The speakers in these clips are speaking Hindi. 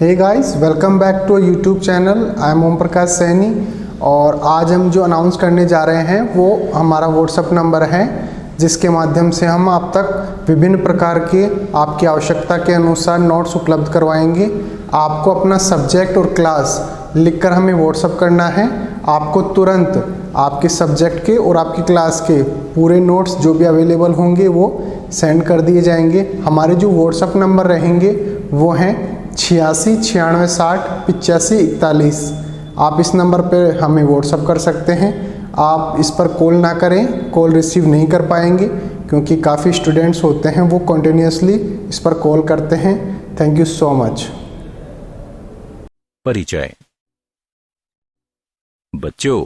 Hey guys, welcome back to YouTube channel. I am Om Prakash Saini और आज हम जो अनाउंस करने जा रहे हैं वो हमारा व्हाट्सएप नंबर है, जिसके माध्यम से हम आप तक विभिन्न प्रकार के आपकी आवश्यकता के अनुसार नोट्स उपलब्ध करवाएंगे। आपको अपना सब्जेक्ट और क्लास लिखकर हमें व्हाट्सएप करना है। आपको तुरंत आपके सब्जेक्ट के और आपकी क्लास के पूरे नोट्स जो भी अवेलेबल होंगे वो सेंड कर दिए जाएंगे। हमारे जो व्हाट्सएप नंबर रहेंगे वो हैं 86 96 60 85 41। आप इस नंबर पर हमें व्हाट्सएप कर सकते हैं। आप इस पर कॉल ना करें, कॉल रिसीव नहीं कर पाएंगे क्योंकि काफ़ी स्टूडेंट्स होते हैं वो कंटिन्यूसली इस पर कॉल करते हैं। Thank you so much. परिचय। बच्चों,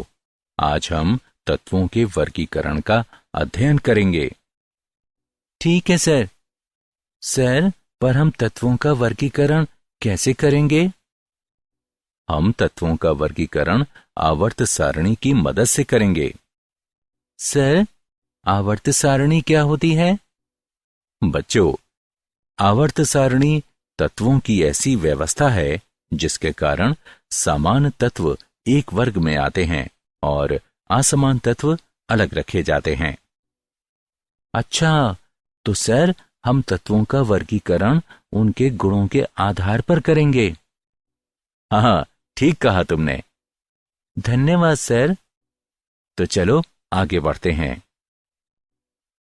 आज हम तत्वों के वर्गीकरण का अध्ययन करेंगे। ठीक है सर। सर, पर हम तत्वों का वर्गीकरण कैसे करेंगे? हम तत्वों का वर्गीकरण आवर्त सारणी की मदद से करेंगे। सर, आवर्त सारणी क्या होती है? बच्चों, आवर्त सारणी तत्वों की ऐसी व्यवस्था है जिसके कारण समान तत्व एक वर्ग में आते हैं और असमान तत्व अलग रखे जाते हैं। अच्छा, तो सर हम तत्वों का वर्गीकरण उनके गुणों के आधार पर करेंगे। हाँ, ठीक कहा तुमने। धन्यवाद सर। तो चलो आगे बढ़ते हैं।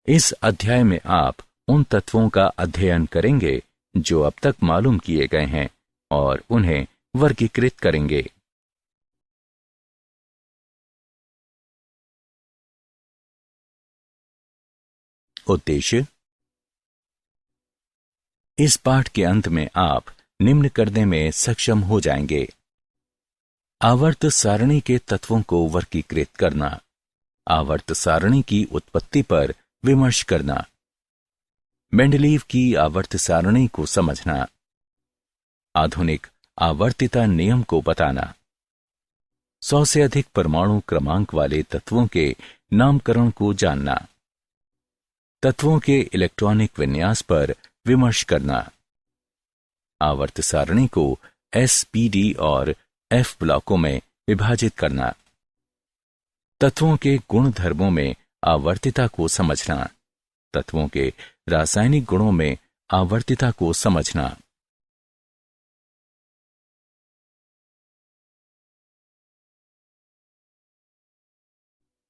इस अध्याय में आप उन तत्वों का अध्ययन करेंगे जो अब तक मालूम किए गए हैं और उन्हें वर्गीकृत करेंगे। उद्देश्य। इस पाठ के अंत में आप निम्न करने में सक्षम हो जाएंगे: आवर्त सारणी के तत्वों को वर्गीकृत करना, आवर्त सारणी की उत्पत्ति पर विमर्श करना, मेंडलीव की आवर्त सारणी को समझना, आधुनिक आवर्तिता नियम को बताना, 100 से अधिक परमाणु क्रमांक वाले तत्वों के नामकरण को जानना, तत्वों के इलेक्ट्रॉनिक विन्यास पर विमर्श करना, आवर्त सारणी को एस, पी, डी और एफ ब्लॉकों में विभाजित करना, तत्वों के गुण धर्मों में आवर्तिता को समझना, तत्वों के रासायनिक गुणों में आवर्तिता को समझना।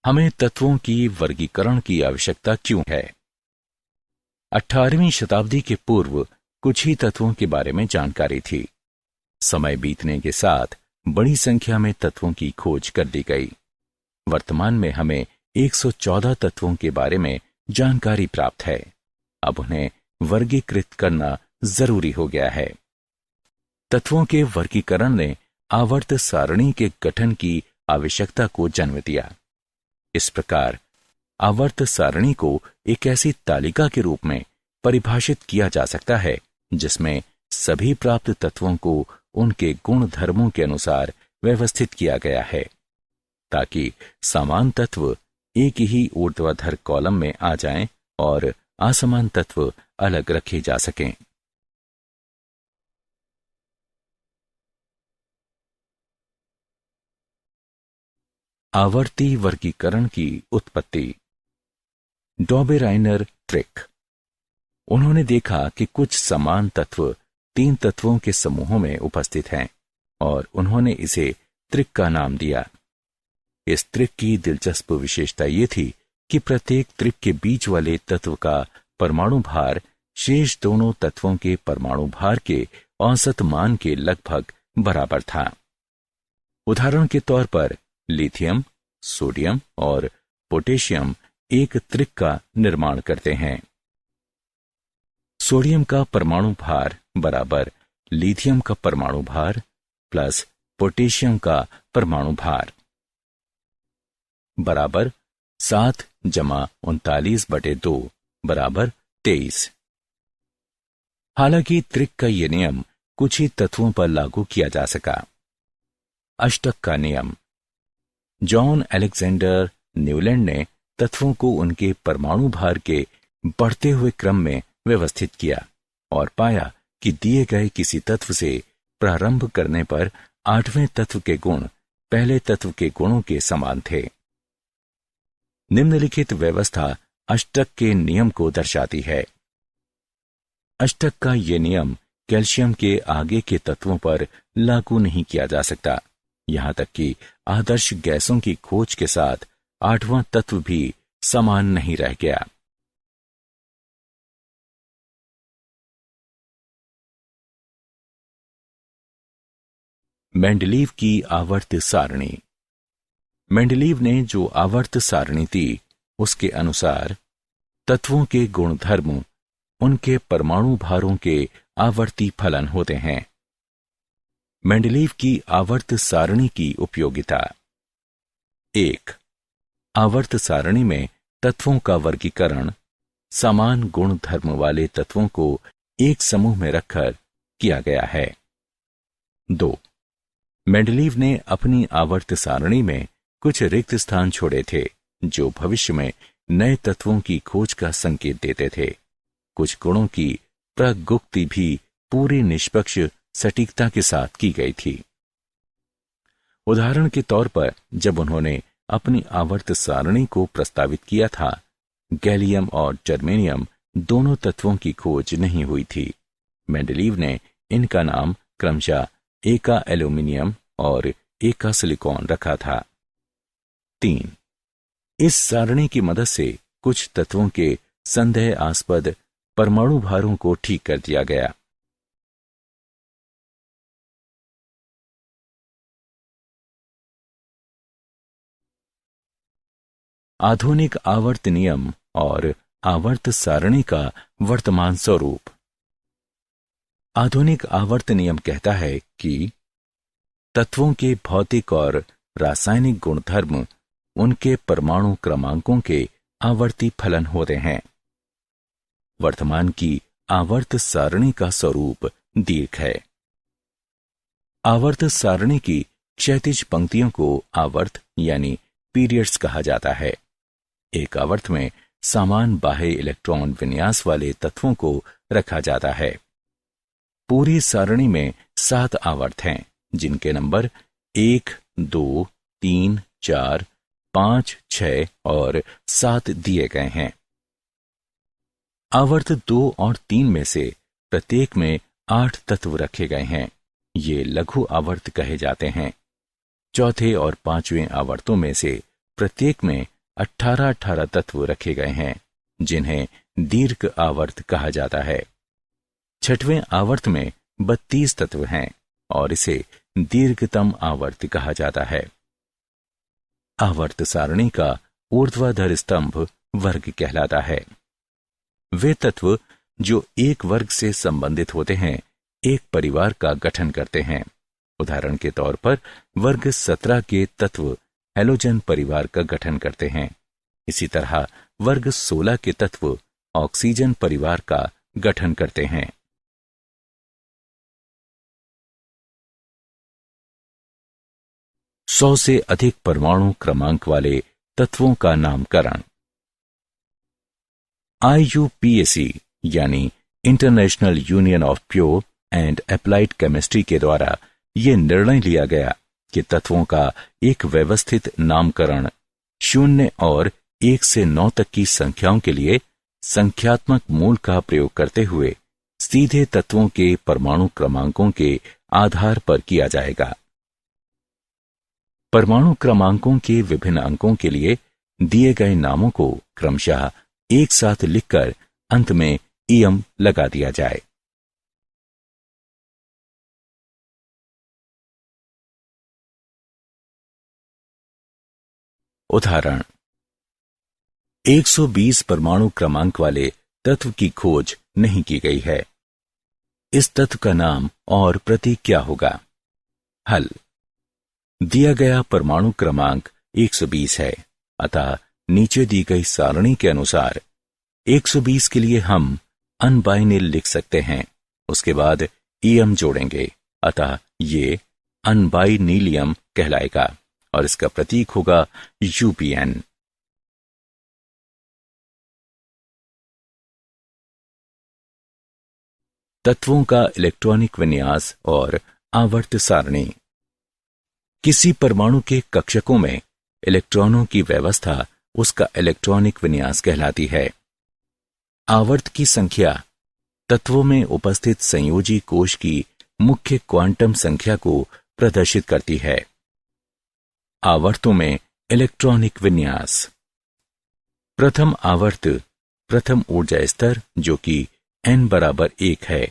हमें तत्वों की वर्गीकरण की आवश्यकता क्यों है? 18वीं शताब्दी के पूर्व कुछ ही तत्वों के बारे में जानकारी थी। समय बीतने के साथ बड़ी संख्या में तत्वों की खोज कर ली गई। वर्तमान में हमें 114 तत्वों के बारे में जानकारी प्राप्त है। अब उन्हें वर्गीकृत करना जरूरी हो गया है। तत्वों के वर्गीकरण ने आवर्त सारणी के गठन की आवश्यकता को जन्म दिया। इस प्रकार आवर्त सारणी को एक ऐसी तालिका के रूप में परिभाषित किया जा सकता है जिसमें सभी प्राप्त तत्वों को उनके गुण धर्मों के अनुसार व्यवस्थित किया गया है, ताकि समान तत्व एक ही ऊर्ध्वाधर कॉलम में आ जाएं और असमान तत्व अलग रखे जा सकें। आवर्ती वर्गीकरण की उत्पत्ति। डॉबेराइनर ट्रिक। उन्होंने देखा कि कुछ समान तत्व 3 तत्वों के समूहों में उपस्थित हैं और उन्होंने इसे त्रिक का नाम दिया। इस त्रिक की दिलचस्प विशेषता ये थी कि प्रत्येक त्रिक के बीच वाले तत्व का परमाणु भार शेष दोनों तत्वों के परमाणु भार के औसत मान के लगभग बराबर था। उदाहरण के तौर पर लिथियम, सोडियम और पोटेशियम एक त्रिक का निर्माण करते हैं। सोडियम का परमाणु भार बराबर लिथियम का परमाणु भार प्लस पोटेशियम का परमाणु भार बराबर 7 जमा 39/2 बराबर 23। हालांकि त्रिक का यह नियम कुछ ही तत्वों पर लागू किया जा सका। अष्टक का नियम। जॉन अलेक्जेंडर न्यूलैंड ने तत्वों को उनके परमाणु भार के बढ़ते हुए क्रम में व्यवस्थित किया और पाया कि दिए गए किसी तत्व से प्रारंभ करने पर आठवें तत्व के गुण पहले तत्व के गुणों के समान थे। निम्नलिखित व्यवस्था अष्टक के नियम को दर्शाती है। अष्टक का ये नियम कैल्शियम के आगे के तत्वों पर लागू नहीं किया जा सकता, यहां तक कि आदर्श गैसों की खोज के साथ आठवां तत्व भी समान नहीं रह गया। मेंडलीव की आवर्त सारणी। मेंडलीव ने जो आवर्त सारणी दी उसके अनुसार तत्वों के गुणधर्म उनके परमाणु भारों के आवर्ती फलन होते हैं। मेंडलीव की आवर्त सारणी की उपयोगिता। 1. आवर्त सारणी में तत्वों का वर्गीकरण समान गुण धर्म वाले तत्वों को एक समूह में रखकर किया गया है। 2. मेंडलीव ने अपनी आवर्त सारणी में कुछ रिक्त स्थान छोड़े थे जो भविष्य में नए तत्वों की खोज का संकेत देते थे। कुछ गुणों की प्रगुक्ति भी पूरी निष्पक्ष सटीकता के साथ की गई थी। उदाहरण के तौर पर जब उन्होंने अपनी आवर्त सारणी को प्रस्तावित किया था, गैलियम और जर्मेनियम दोनों तत्वों की खोज नहीं हुई थी। मेंडलीव ने इनका नाम क्रमशः एका एल्यूमिनियम और एका सिलिकॉन रखा था। 3. इस सारणी की मदद से कुछ तत्वों के संदेहास्पद परमाणु भारों को ठीक कर दिया गया। आधुनिक आवर्त नियम और आवर्त सारणी का वर्तमान स्वरूप। आधुनिक आवर्त नियम कहता है कि तत्वों के भौतिक और रासायनिक गुणधर्म उनके परमाणु क्रमांकों के आवर्ती फलन होते हैं। वर्तमान की आवर्त सारणी का स्वरूप दीर्घ है। आवर्त सारणी की क्षैतिज पंक्तियों को आवर्त यानी पीरियड्स कहा जाता है। एक आवर्त में समान बाह्य इलेक्ट्रॉन विन्यास वाले तत्वों को रखा जाता है। पूरी सारणी में 7 आवर्त हैं जिनके नंबर 1, 2, 3, 4, 5, 6 और 7 दिए गए हैं। आवर्त 2 और 3 में से प्रत्येक में 8 तत्व रखे गए हैं। ये लघु आवर्त कहे जाते हैं। चौथे और 5वें आवर्तों में से प्रत्येक में 18-18 तत्व रखे गए हैं जिन्हें दीर्घ आवर्त कहा जाता है। 6वें आवर्त में 32 तत्व हैं और इसे दीर्घतम आवर्त कहा जाता है। आवर्त सारणी का ऊर्ध्वाधर स्तंभ वर्ग कहलाता है। वे तत्व जो एक वर्ग से संबंधित होते हैं एक परिवार का गठन करते हैं। उदाहरण के तौर पर वर्ग 17 के तत्व हैलोजन परिवार का गठन करते हैं। इसी तरह वर्ग 16 के तत्व ऑक्सीजन परिवार का गठन करते हैं। सौ से अधिक परमाणु क्रमांक वाले तत्वों का नामकरण। IUPAC यानी international union of pure and applied chemistry के द्वारा यह निर्णय लिया गया कि तत्वों का एक व्यवस्थित नामकरण 0 और 1 से 9 तक की संख्याओं के लिए संख्यात्मक मूल का प्रयोग करते हुए सीधे तत्वों के परमाणु क्रमांकों के आधार पर किया जाएगा। परमाणु क्रमांकों के विभिन्न अंकों के लिए दिए गए नामों को क्रमशः एक साथ लिखकर अंत में ईएम लगा दिया जाए। उदाहरण 120 परमाणु क्रमांक वाले तत्व की खोज नहीं की गई है। इस तत्व का नाम और प्रतीक क्या होगा? हल। दिया गया परमाणु क्रमांक 120 है, अतः नीचे दी गई सारणी के अनुसार 120 के लिए हम अनबाइनिल लिख सकते हैं। उसके बाद ईएम जोड़ेंगे, अतः ये अनबाइनीलियम कहलाएगा और इसका प्रतीक होगा UPN। तत्वों का इलेक्ट्रॉनिक विन्यास और आवर्त सारणी। किसी परमाणु के कक्षकों में इलेक्ट्रॉनों की व्यवस्था उसका इलेक्ट्रॉनिक विन्यास कहलाती है। आवर्त की संख्या तत्वों में उपस्थित संयोजी कोश की मुख्य क्वांटम संख्या को प्रदर्शित करती है। आवर्तों में इलेक्ट्रॉनिक विन्यास। प्रथम आवर्त प्रथम ऊर्जा स्तर जो कि n बराबर 1 है,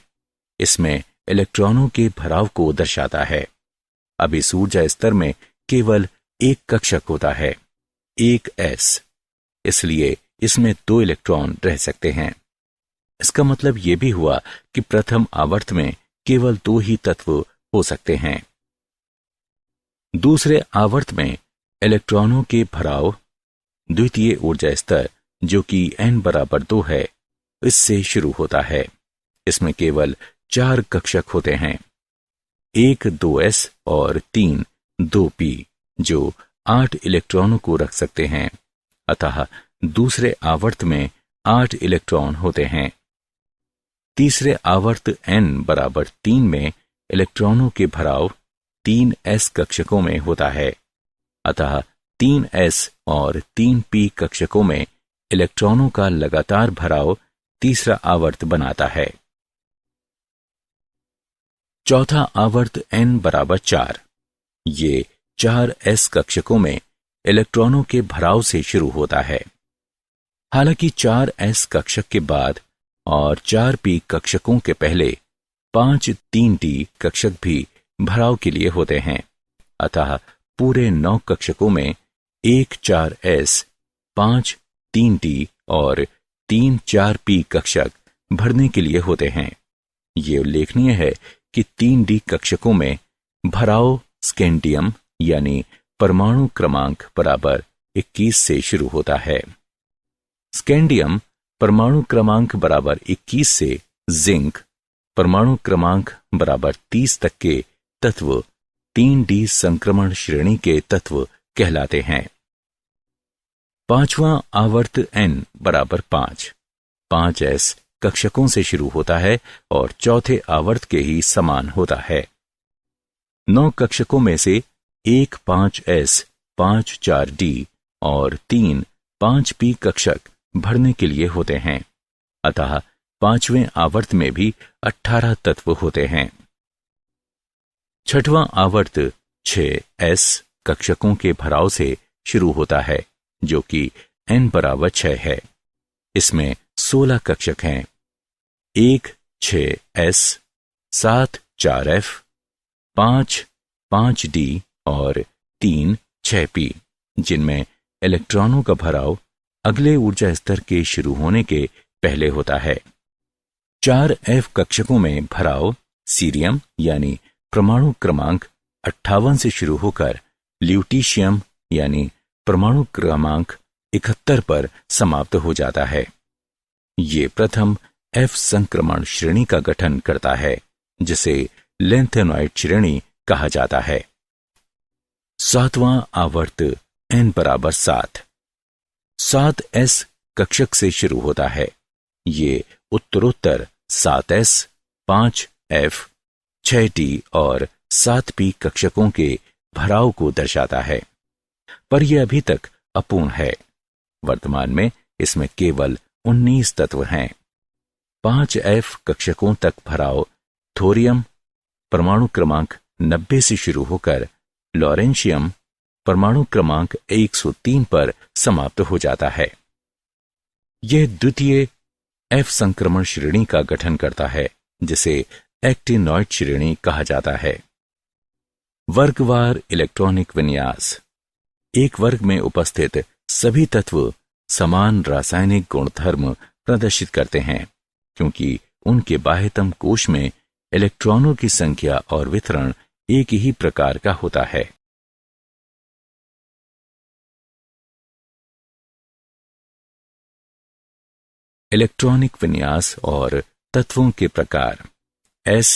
इसमें इलेक्ट्रॉनों के भराव को दर्शाता है। अब इस ऊर्जा स्तर में केवल एक कक्षक होता है, एक s, इसलिए इसमें 2 इलेक्ट्रॉन रह सकते हैं। इसका मतलब यह भी हुआ कि प्रथम आवर्त में केवल 2 ही तत्व हो सकते हैं। दूसरे आवर्त में इलेक्ट्रॉनों के भराव द्वितीय ऊर्जा स्तर जो कि n बराबर 2 है, इससे शुरू होता है। इसमें केवल 4 कक्षक होते हैं, एक 2s और 3 2p, जो 8 इलेक्ट्रॉनों को रख सकते हैं। अतः दूसरे आवर्त में 8 इलेक्ट्रॉन होते हैं। तीसरे आवर्त n बराबर 3 में इलेक्ट्रॉनों के भराव 3s कक्षकों में होता है। अतः 3s और 3p कक्षकों में इलेक्ट्रॉनों का लगातार भराव तीसरा आवर्त बनाता है। चौथा आवर्त n बराबर 4, ये 4s कक्षकों में इलेक्ट्रॉनों के भराव से शुरू होता है। हालांकि 4s कक्षक के बाद और 4p कक्षकों के पहले 5 3d कक्षक भी भराव के लिए होते हैं। अतः पूरे 9 कक्षकों में 1 4s, 5 3d और 3 4p कक्षक भरने के लिए होते हैं। ये उल्लेखनीय है कि 3d कक्षकों में भराव स्कैंडियम यानी परमाणु क्रमांक बराबर 21 से शुरू होता है। स्कैंडियम परमाणु क्रमांक बराबर 21 से जिंक परमाणु क्रमांक बराबर 30 तक के तत्व 3d संक्रमण श्रेणी के तत्व कहलाते हैं। पांचवां आवर्त n बराबर 5, 5s कक्षकों से शुरू होता है और चौथे आवर्त के ही समान होता है। 9 कक्षकों में से 1 5s, 5 4d और 3 5p कक्षक भरने के लिए होते हैं। अतः पांचवें आवर्त में भी 18 तत्व होते हैं। छठवां आवर्त 6s कक्षकों के भराव से शुरू होता है जो कि n बराबर 6 है। इसमें 16 कक्षक हैं, 1 6s, 7 4f, 5 5d और 3 6p, जिनमें इलेक्ट्रॉनों का भराव अगले ऊर्जा स्तर के शुरू होने के पहले होता है। 4f कक्षकों में भराव सीरियम यानी परमाणु क्रमांक 58 से शुरू होकर ल्यूटीशियम यानी परमाणु क्रमांक 71 पर समाप्त हो जाता है। ये प्रथम f संक्रमण श्रेणी का गठन करता है, जिसे लेंथेनॉइड श्रेणी कहा जाता है। सातवां आवर्त n बराबर 7, 7s कक्षक से शुरू होता है। ये उत्तरोत्तर 7s, 5f, 6d और 7p कक्षकों के भराव को दर्शाता है, पर यह अभी तक अपूर्ण है। वर्तमान में इसमें केवल 19 तत्व हैं। 5f कक्षकों तक भराव थोरियम परमाणु क्रमांक 90 से शुरू होकर लॉरेंशियम परमाणु क्रमांक 103 पर समाप्त हो जाता है। यह द्वितीय f संक्रमण श्रेणी का गठन करता है, जिसे एक्टिनॉइड श्रेणी कहा जाता है। वर्गवार इलेक्ट्रॉनिक विन्यास। एक वर्ग में उपस्थित सभी तत्व समान रासायनिक गुणधर्म प्रदर्शित करते हैं, क्योंकि उनके बाह्यतम कोश में इलेक्ट्रॉनों की संख्या और वितरण एक ही प्रकार का होता है। इलेक्ट्रॉनिक विन्यास और तत्वों के प्रकार। s,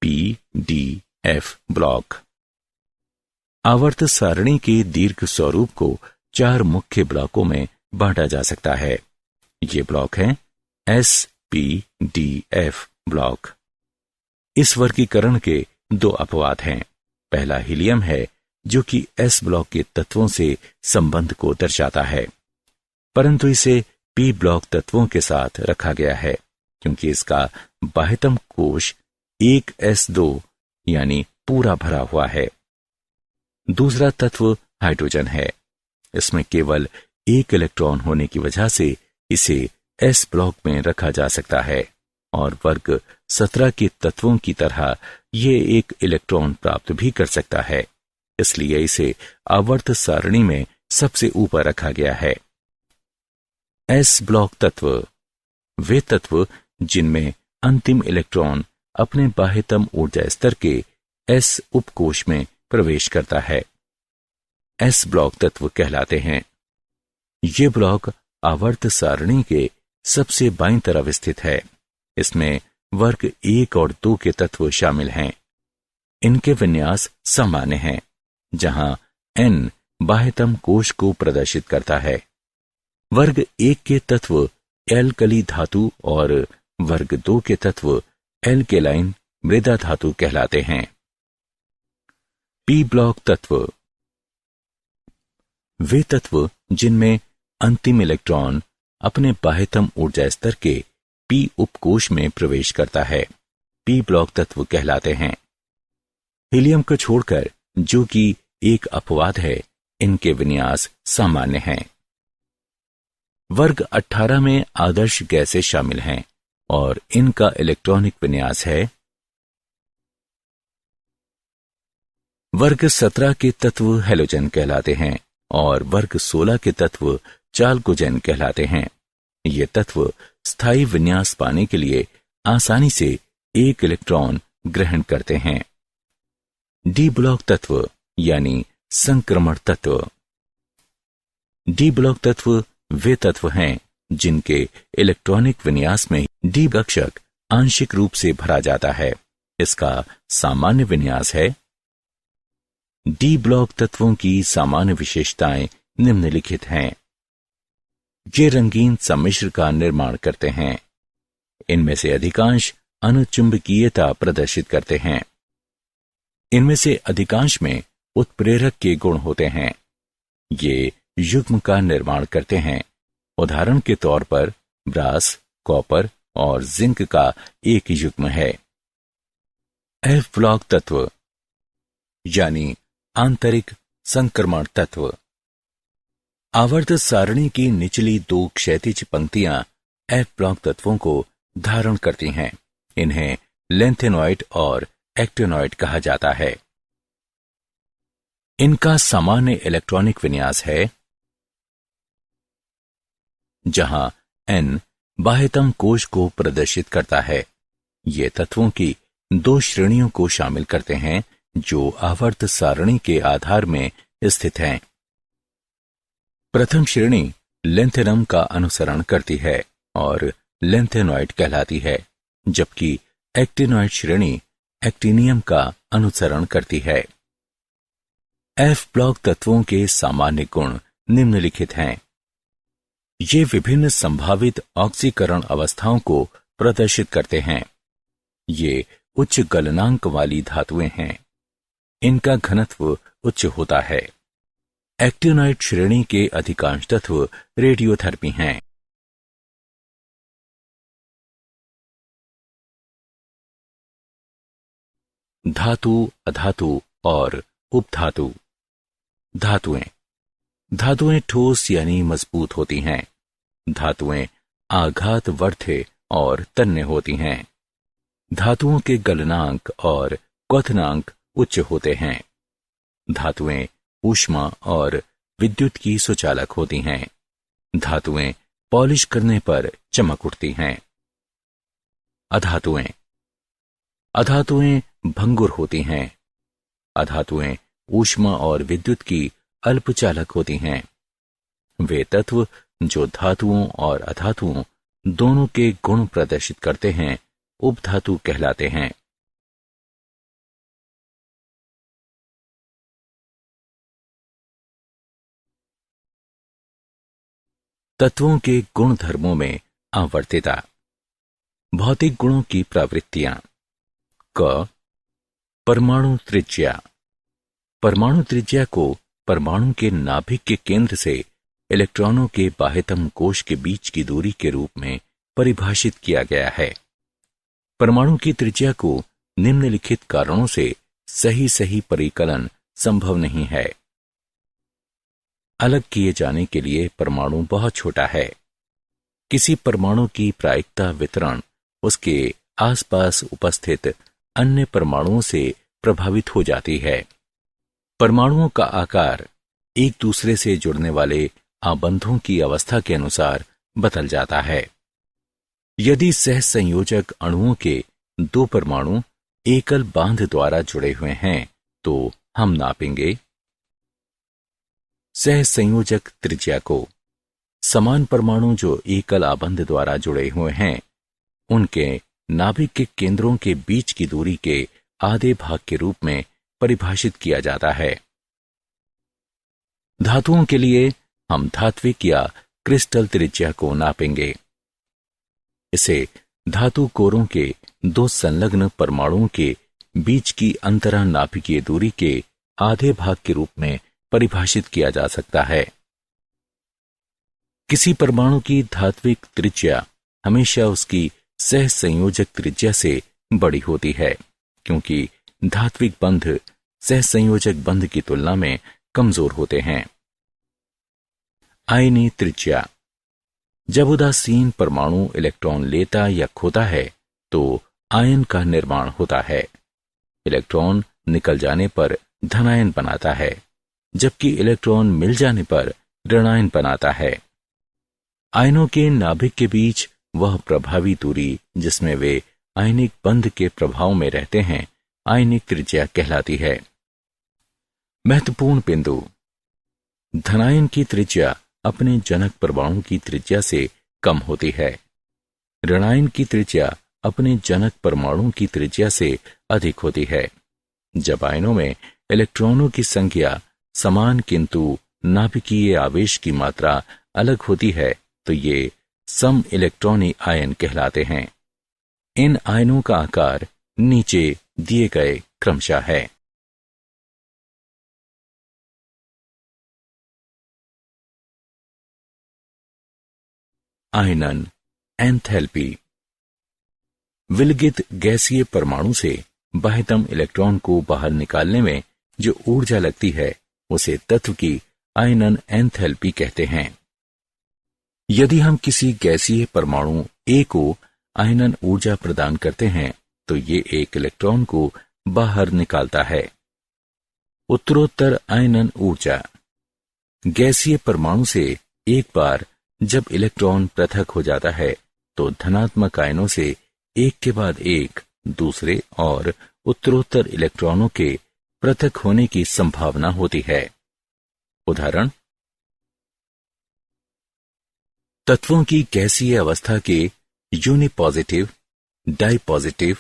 p, d, f block. आवर्त सारणी के दीर्घ स्वरूप को 4 मुख्य ब्लॉकों में बांटा जा सकता है। ये ब्लॉक हैं s, p, d, f block. इस वर्गीकरण के दो अपवाद हैं। पहला हीलियम है, जो कि एस ब्लॉक के तत्वों से संबंध को दर्शाता है, परंतु इसे पी ब्लॉक तत्वों के साथ रखा गया है क्योंकि इसका बाह्यतम कोश 1s2 यानी पूरा भरा हुआ है। दूसरा तत्व हाइड्रोजन है। इसमें केवल एक इलेक्ट्रॉन होने की वजह से इसे एस ब्लॉक में रखा जा सकता है और वर्ग 17 के तत्वों की तरह ये एक इलेक्ट्रॉन प्राप्त भी कर सकता है, इसलिए इसे आवर्त सारणी में सबसे ऊपर रखा गया है। एस ब्लॉक तत्व वे तत्व जिनमें अंतिम इलेक्ट्रॉन अपने बाह्यतम ऊर्जा स्तर के एस उपकोश में प्रवेश करता है, एस ब्लॉक तत्व कहलाते हैं। ये ब्लॉक आवर्त सारणी के सबसे बाईं तरफ स्थित है। इसमें वर्ग 1 और 2 के तत्व शामिल हैं। इनके विन्यास सामान्य हैं, जहां n बाह्यतम कोश को प्रदर्शित करता है। वर्ग 1 के तत्व एल्कली धातु और वर्ग 2 के तत्व एल्केलाइन मृदा धातु कहलाते हैं। पी ब्लॉक तत्व वे तत्व जिनमें अंतिम इलेक्ट्रॉन अपने बाह्यतम ऊर्जा स्तर के पी उपकोश में प्रवेश करता है, पी ब्लॉक तत्व कहलाते हैं। हीलियम को छोड़कर, जो कि एक अपवाद है, इनके विन्यास सामान्य हैं। वर्ग 18 में आदर्श गैसें शामिल हैं और इनका इलेक्ट्रॉनिक विन्यास है। वर्ग 17 के तत्व हैलोजन कहलाते हैं और वर्ग 16 के तत्व चाल्कोजेन कहलाते हैं। ये तत्व स्थायी विन्यास पाने के लिए आसानी से एक इलेक्ट्रॉन ग्रहण करते हैं। डी ब्लॉक तत्व यानी संक्रमण तत्व। डी ब्लॉक तत्व वे तत्व हैं जिनके इलेक्ट्रॉनिक विन्यास में डी कक्षक आंशिक रूप से भरा जाता है। इसका सामान्य विन्यास है। डी ब्लॉक तत्वों की सामान्य विशेषताएं निम्नलिखित हैं। ये रंगीन सम्मिश्र का निर्माण करते हैं। इनमें से अधिकांश अनुचुंबकीयता प्रदर्शित करते हैं। इनमें से अधिकांश में उत्प्रेरक के गुण होते हैं। ये युग्म का निर्माण करते हैं। उदाहरण के तौर पर ब्रास, कॉपर और जिंक का एक युग्म है। एफ ब्लॉक तत्व यानी आंतरिक संक्रमण तत्व। आवर्त सारणी की निचली 2 क्षैतिज पंक्तियां एफ ब्लॉक तत्वों को धारण करती हैं। इन्हें लेंथेनॉइड और एक्टिनॉइड कहा जाता है। इनका सामान्य इलेक्ट्रॉनिक विन्यास है, जहां n बाह्यतम कोश को प्रदर्शित करता है। ये तत्वों की 2 श्रेणियों को शामिल करते हैं जो आवर्त सारणी के आधार में स्थित हैं। प्रथम श्रेणी लेंथेनम का अनुसरण करती है और लेंथेनॉइड कहलाती है, जबकि एक्टिनॉइड श्रेणी एक्टिनियम का अनुसरण करती है। एफ ब्लॉक तत्वों के सामान्य गुण निम्नलिखित हैं। ये विभिन्न संभावित ऑक्सीकरण अवस्थाओं को प्रदर्शित करते हैं। ये उच्च गलनांक वाली धातुएं हैं। इनका घनत्व उच्च होता है। एक्टिनॉइड श्रेणी के अधिकांश तत्व रेडियोधर्मी हैं। धातु, अधातु और उपधातु। धातुएं ठोस यानी मजबूत होती हैं। धातुएं आघातवर्ध्य और तन्य होती हैं। धातुओं के गलनांक और क्वथनांक उच्च होते हैं। धातुएं ऊष्मा और विद्युत की सुचालक होती हैं। धातुएं पॉलिश करने पर चमक उठती हैं। अधातुएं भंगुर होती हैं। अधातुएं ऊष्मा और विद्युत की अल्पचालक होती हैं। वे तत्व जो धातुओं और अधातुओं दोनों के गुण प्रदर्शित करते हैं उपधातु कहलाते हैं। तत्वों के गुण धर्मों में आवर्तिता। भौतिक गुणों की प्रवृत्तियां। क परमाणु त्रिज्या। परमाणु त्रिज्या को परमाणु के नाभिक के केंद्र से इलेक्ट्रॉनों के बाह्यतम कोश के बीच की दूरी के रूप में परिभाषित किया गया है। परमाणु की त्रिज्या को निम्नलिखित कारणों से सही परिकलन संभव नहीं है। अलग किए जाने के लिए परमाणु बहुत छोटा है। किसी परमाणु की प्रायिकता वितरण उसके आसपास उपस्थित अन्य परमाणुओं से प्रभावित हो जाती है। परमाणुओं का आकार एक दूसरे से जुड़ने वाले आबंधों की अवस्था के अनुसार बदल जाता है। यदि सहसंयोजक अणुओं के दो परमाणु एकल बांध द्वारा जुड़े हुए हैं तो हम नापेंगे सहसंयोजक त्रिज्या को। समान परमाणु जो एकल आबंध द्वारा जुड़े हुए हैं उनके नाभिक के केंद्रों के बीच की दूरी के आधे भाग के रूप में परिभाषित किया जाता है। धातुओं के लिए हम धात्विक या क्रिस्टल त्रिज्या को नापेंगे। इसे धातु कोरों के दो संलग्न परमाणुओं के बीच की अंतरानाभिकीय दूरी के आधे भाग के रूप में परिभाषित किया जा सकता है। किसी परमाणु की धात्विक त्रिज्या हमेशा उसकी सहसंयोजक त्रिज्या से बड़ी होती है, क्योंकि धात्विक बंध सहसंयोजक बंध की तुलना में कमजोर होते हैं। आयनी त्रिज्या। जब उदासीन परमाणु इलेक्ट्रॉन लेता या खोता है तो आयन का निर्माण होता है। इलेक्ट्रॉन निकल जाने पर धनायन बनाता है, जबकि इलेक्ट्रॉन मिल जाने पर ऋणायन बनाता है। आयनों के नाभिक के बीच वह प्रभावी दूरी जिसमें वे आयनिक बंध के प्रभाव में रहते हैं आयनिक त्रिज्या कहलाती है। महत्वपूर्ण बिंदु। धनायन की त्रिज्या अपने जनक परमाणु की त्रिज्या से कम होती है। ऋणायन की त्रिज्या अपने जनक परमाणु की त्रिज्या से अधिक होती है। जब आयनों में इलेक्ट्रॉनों की संख्या समान किंतु नाभिकीय आवेश की मात्रा अलग होती है तो ये सम इलेक्ट्रॉनी आयन कहलाते हैं। इन आयनों का आकार नीचे दिए गए क्रमशः है। आयनन एंथैल्पी। विलगित गैसीय परमाणु से बाह्यतम इलेक्ट्रॉन को बाहर निकालने में जो ऊर्जा लगती है उसे तत्व की आयनन एंथैल्पी कहते हैं। यदि हम किसी गैसीय परमाणु A को आयनन ऊर्जा प्रदान करते हैं तो ये एक इलेक्ट्रॉन को बाहर निकालता है। उत्तरोत्तर आयनन ऊर्जा। गैसीय परमाणु से एक बार जब इलेक्ट्रॉन पृथक हो जाता है तो धनात्मक आयनों से एक के बाद एक दूसरे और उत्तरोत्तर इलेक्ट्रॉनों के पृथक होने की संभावना होती है। उदाहरण, तत्वों की गैसीय अवस्था के यूनिपॉजिटिव, डाइपॉजिटिव,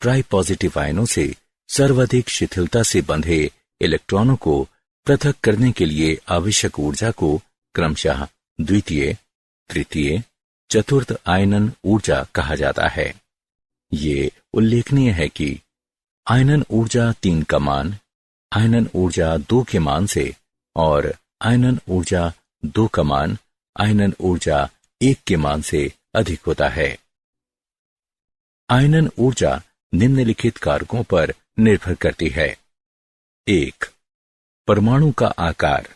ट्राइपॉजिटिव आयनों से सर्वाधिक शिथिलता से बंधे इलेक्ट्रॉनों को पृथक करने के लिए आवश्यक ऊर्जा को क्रमशः द्वितीय, तृतीय, चतुर्थ आयनन ऊर्जा कहा जाता है। ये उल्लेखनीय है कि आयनन ऊर्जा 3 का मान आयनन ऊर्जा 2 के मान से और आयनन ऊर्जा 2 का मान आयनन ऊर्जा 1 के मान से अधिक होता है। आयनन ऊर्जा निम्नलिखित कारकों पर निर्भर करती है। 1. परमाणु का आकार।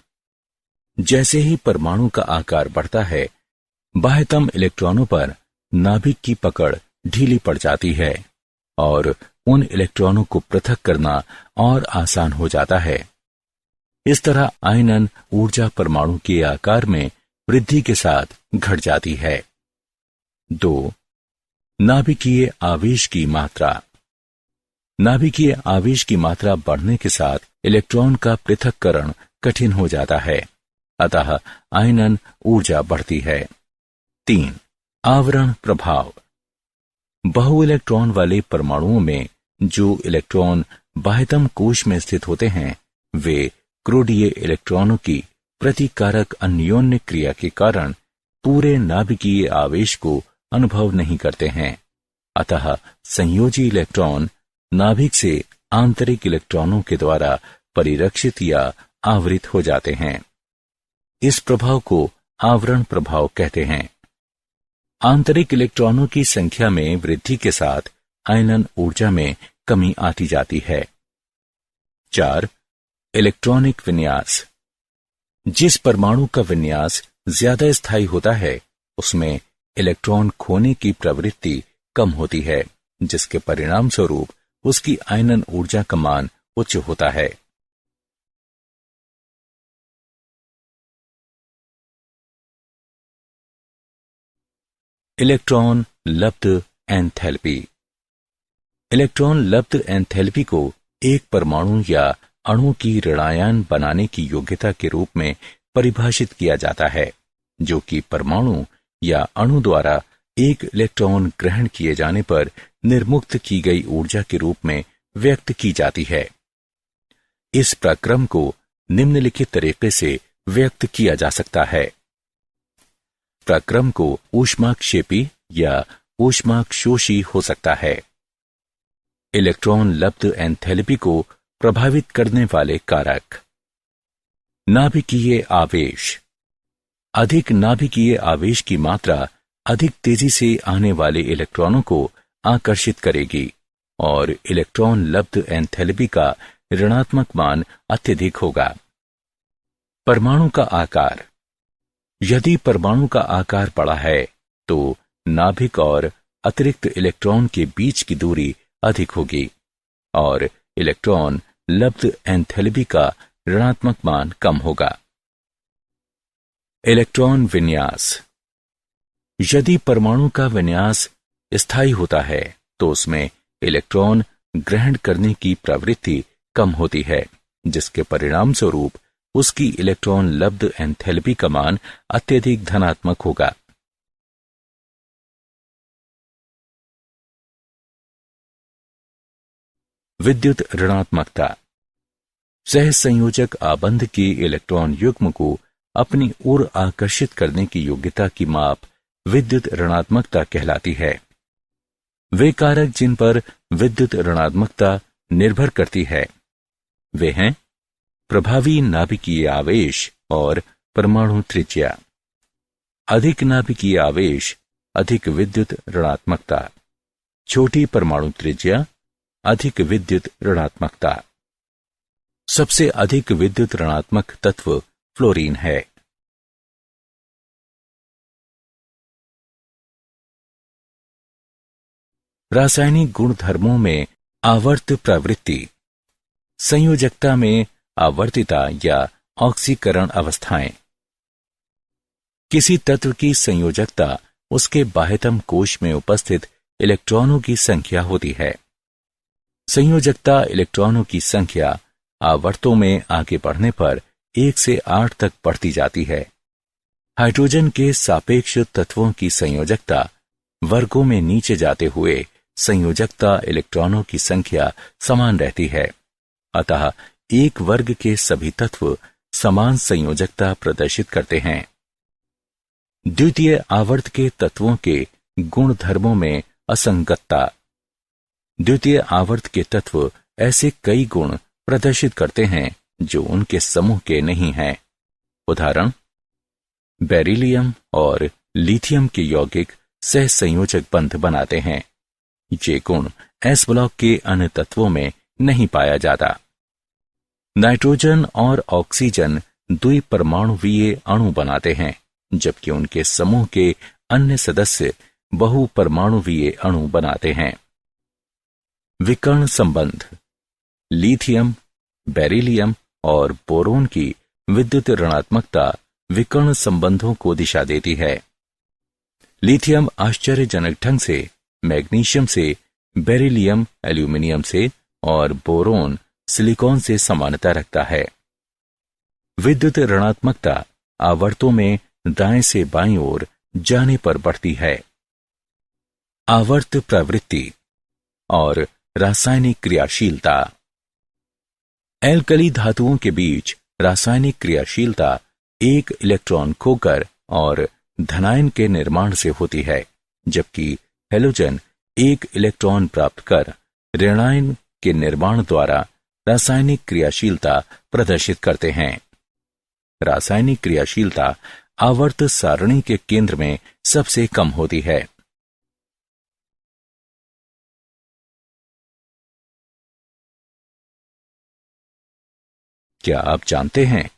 जैसे ही परमाणु का आकार बढ़ता है बाह्यतम इलेक्ट्रॉनों पर नाभिक की पकड़ ढीली पड़ जाती है और उन इलेक्ट्रॉनों को पृथक करना और आसान हो जाता है। इस तरह आयनन ऊर्जा परमाणु के आकार में वृद्धि के साथ घट जाती है। 2. नाभिकीय आवेश की मात्रा। नाभिकीय आवेश की मात्रा बढ़ने के साथ इलेक्ट्रॉन का पृथक्करण कठिन हो जाता है, अतः आयनन ऊर्जा बढ़ती है। 3. आवरण प्रभाव। बहु इलेक्ट्रॉन वाले परमाणुओं में जो इलेक्ट्रॉन बाह्यतम कोश में स्थित होते हैं वे क्रोडीय इलेक्ट्रॉनों की प्रतिकारक अन्योन्य क्रिया के कारण पूरे नाभिकीय आवेश को अनुभव नहीं करते हैं, अतः संयोजी इलेक्ट्रॉन नाभिक से आंतरिक इलेक्ट्रॉनों के द्वारा परिरक्षित या आवृत हो जाते हैं। इस प्रभाव को आवरण प्रभाव कहते हैं। आंतरिक इलेक्ट्रॉनों की संख्या में वृद्धि के साथ आयनन ऊर्जा में कमी आती जाती है। 4. इलेक्ट्रॉनिक विन्यास। जिस परमाणु का विन्यास ज्यादा स्थायी होता है उसमें इलेक्ट्रॉन खोने की प्रवृत्ति कम होती है, जिसके परिणाम स्वरूप उसकी आयनन ऊर्जा का मान उच्च होता है। इलेक्ट्रॉन लब्ध एंथैल्पी। इलेक्ट्रॉन लब्ध एंथैल्पी को एक परमाणु या अणु की ऋणायन बनाने की योग्यता के रूप में परिभाषित किया जाता है, जो कि परमाणु या अणु द्वारा एक इलेक्ट्रॉन ग्रहण किए जाने पर निर्मुक्त की गई ऊर्जा के रूप में व्यक्त की जाती है। इस प्रक्रम को निम्नलिखित तरीके से व्यक्त किया जा सकता है। प्रक्रम को ऊष्माक्षेपी या ऊष्माक्षोषी हो सकता है। इलेक्ट्रॉन लब्ध एंथैल्पी को प्रभावित करने वाले कारक। नाभिकीय आवेश। अधिक नाभिकीय आवेश की मात्रा अधिक तेजी से आने वाले इलेक्ट्रॉनों को आकर्षित करेगी और इलेक्ट्रॉन लब्ध एंथैल्पी का ऋणात्मक मान अत्यधिक होगा। परमाणु का आकार। यदि परमाणु का आकार बड़ा है तो नाभिक और अतिरिक्त इलेक्ट्रॉन के बीच की दूरी अधिक होगी और इलेक्ट्रॉन लब्ध एंथैल्पी का ऋणात्मक मान कम होगा। इलेक्ट्रॉन विन्यास। यदि परमाणु का विन्यास स्थायी होता है तो उसमें इलेक्ट्रॉन ग्रहण करने की प्रवृत्ति कम होती है, जिसके परिणाम स्वरूप उसकी इलेक्ट्रॉन लब्ध एंथैल्पी का मान अत्यधिक धनात्मक होगा। विद्युत ऋणात्मकता। सहसंयोजक आबंध के इलेक्ट्रॉन युग्म को अपनी ओर आकर्षित करने की योग्यता की माप विद्युत ऋणात्मकता कहलाती है। वे कारक जिन पर विद्युत ऋणात्मकता निर्भर करती है वे हैं प्रभावी नाभिकीय आवेश और परमाणु त्रिज्या। अधिक नाभिकीय आवेश अधिक विद्युत ऋणात्मकता, छोटी परमाणु त्रिज्या अधिक विद्युत ऋणात्मकता। सबसे अधिक विद्युत ऋणात्मक तत्व फ्लोरीन है। रासायनिक गुणधर्मों में आवर्त प्रवृत्ति। संयोजकता में आवर्तिता या ऑक्सीकरण अवस्थाएं। किसी तत्व की संयोजकता उसके बाह्यतम कोश में उपस्थित इलेक्ट्रॉनों की संख्या होती है। संयोजकता इलेक्ट्रॉनों की संख्या आवर्तों में आगे बढ़ने पर 1 से 8 तक बढ़ती जाती है। हाइड्रोजन के सापेक्ष तत्वों की संयोजकता वर्गों में नीचे जाते हुए संयोजकता इलेक्ट्रॉनों की संख्या समान रहती है। अतः एक वर्ग के सभी तत्व समान संयोजकता प्रदर्शित करते हैं। द्वितीय आवर्त के तत्वों के गुणधर्मों में असंगतता। द्वितीय आवर्त के तत्व ऐसे कई गुण प्रदर्शित करते हैं जो उनके समूह के नहीं हैं। उदाहरण, बेरिलियम और लिथियम के यौगिक सहसंयोजक बंध बनाते हैं। ये गुण एस ब्लॉक के अन्य तत्वों में नहीं पाया जाता। नाइट्रोजन और ऑक्सीजन द्विपरमाणुवीय अणु बनाते हैं, जबकि उनके समूह के अन्य सदस्य बहुपरमाणुवीय अणु बनाते हैं। विकर्ण संबंध। लिथियम, बेरिलियम और बोरोन की विद्युत ऋणात्मकता विकर्ण संबंधों को दिशा देती है। लिथियम आश्चर्यजनक ढंग से मैग्नीशियम से, बेरिलियम एल्यूमिनियम से और बोरोन सिलिकॉन से समानता रखता है। विद्युत ऋणात्मकता आवर्तों में दाएं से बाईं ओर जाने पर बढ़ती है। आवर्त प्रवृत्ति और रासायनिक क्रियाशीलता। एल्कली धातुओं के बीच रासायनिक क्रियाशीलता एक इलेक्ट्रॉन खोकर और धनायन के निर्माण से होती है, जबकि हैलोजन एक इलेक्ट्रॉन प्राप्त कर ऋणायन के निर्माण द्वारा रासायनिक क्रियाशीलता प्रदर्शित करते हैं। रासायनिक क्रियाशीलता आवर्त सारणी के केंद्र में सबसे कम होती है। क्या आप जानते हैं,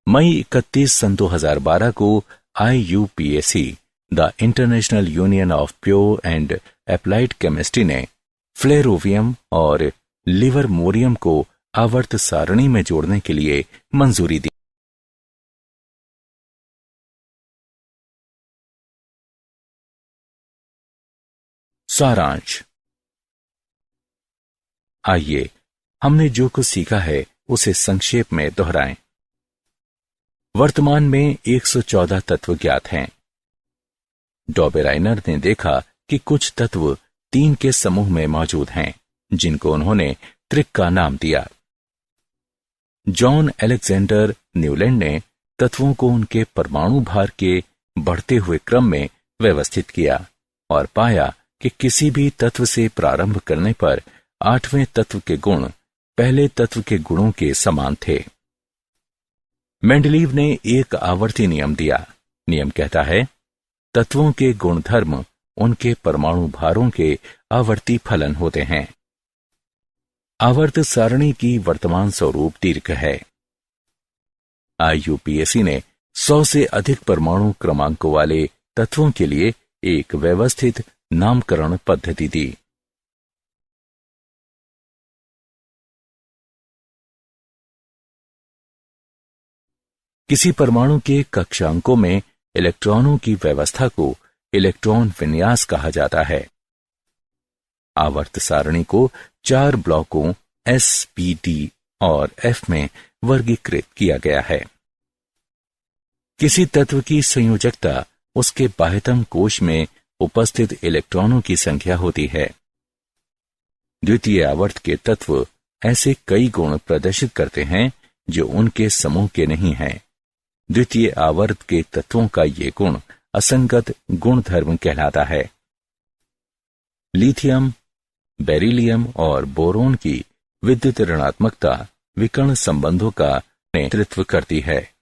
मई 31 सन 2012 को IUPAC, the international union of pure and applied chemistry ने फ्लेरोवियम और लिवरमोरियम को आवर्त सारणी में जोड़ने के लिए मंजूरी दी। सारांश। आइए हमने जो कुछ सीखा है उसे संक्षेप में दोहराएं। वर्तमान में 114 तत्व ज्ञात हैं। डॉबेराइनर ने देखा कि कुछ तत्व 3 के समूह में मौजूद हैं, जिनको उन्होंने त्रिक का नाम दिया। जॉन अलेक्जेंडर न्यूलैंड ने तत्वों को उनके परमाणु भार के बढ़ते हुए क्रम में व्यवस्थित किया और पाया कि किसी भी तत्व से प्रारंभ करने पर 8वें तत्व के गुण पहले तत्व के गुणों के समान थे। मेंडलीव ने एक आवर्ती नियम दिया। नियम कहता है, तत्वों के गुणधर्म उनके परमाणु भारों के आवर्ती फलन होते हैं। आवर्त सारणी की वर्तमान स्वरूप दीर्घ है। IUPAC ने 100 से अधिक परमाणु क्रमांकों वाले तत्वों के लिए एक व्यवस्थित नामकरण पद्धति दी। किसी परमाणु के कक्षांकों में इलेक्ट्रॉनों की व्यवस्था को इलेक्ट्रॉन विन्यास कहा जाता है। आवर्त सारणी को 4 ब्लॉकों S, P, D और F में वर्गीकृत किया गया है। किसी तत्व की संयोजकता उसके बाह्यतम कोश में उपस्थित इलेक्ट्रॉनों की संख्या होती है। द्वितीय आवर्त के तत्व ऐसे कई गुण प्रदर्शित करते हैं जो उनके समूह के नहीं हैं। द्वितीय आवर्त के तत्वों का ये गुण असंगत गुणधर्म कहलाता है। लिथियम, बेरिलियम और बोरोन की विद्युत ऋणात्मकता विकर्ण संबंधों का नेतृत्व करती है।